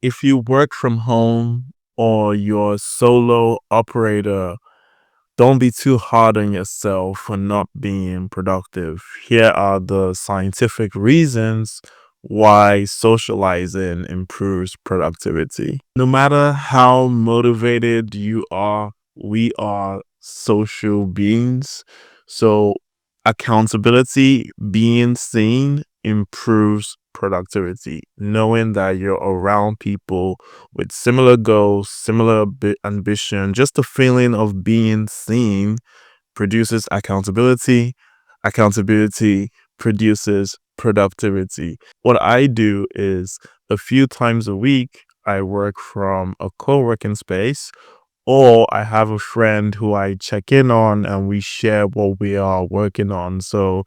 If you work from home or you're a solo operator, don't be too hard on yourself for not being productive. Here are the scientific reasons why socializing improves productivity. No matter how motivated you are, we are social beings. So, accountability, being seen, improves productivity. Knowing that you're around people with similar goals, similar ambition, just the feeling of being seen produces accountability. Accountability produces productivity. What I do is a few times a week, I work from a co working space, or I have a friend who I check in on and we share what we are working on. So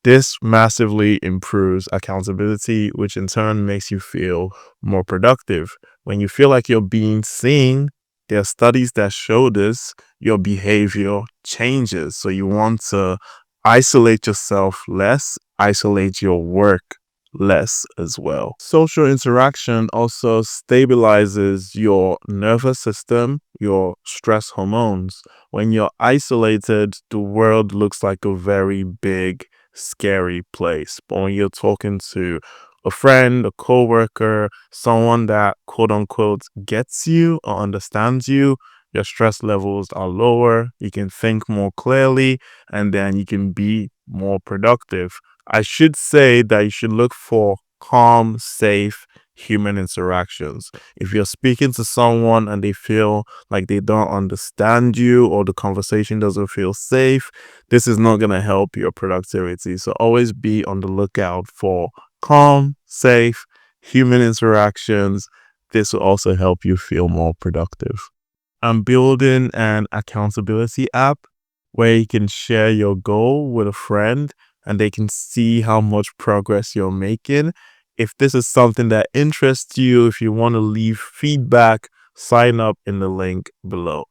this massively improves accountability, which in turn makes you feel more productive. When you feel like you're being seen, there are studies that show this, your behavior changes. So you want to isolate yourself less, isolate your work less as well. Social interaction also stabilizes your nervous system, your stress hormones. When you're isolated, the world looks like a very big, scary place. But when you're talking to a friend, a coworker, someone that quote unquote gets you or understands you, your stress levels are lower, you can think more clearly, and then you can be more productive. I should say that you should look for calm, safe human interactions. If you're speaking to someone and they feel like they don't understand you or the conversation doesn't feel safe, this is not going to help your productivity. So always be on the lookout for calm, safe human interactions. This will also help you feel more productive. I'm building an accountability app where you can share your goal with a friend and they can see how much progress you're making. If this is something that interests you, if you want to leave feedback, sign up in the link below.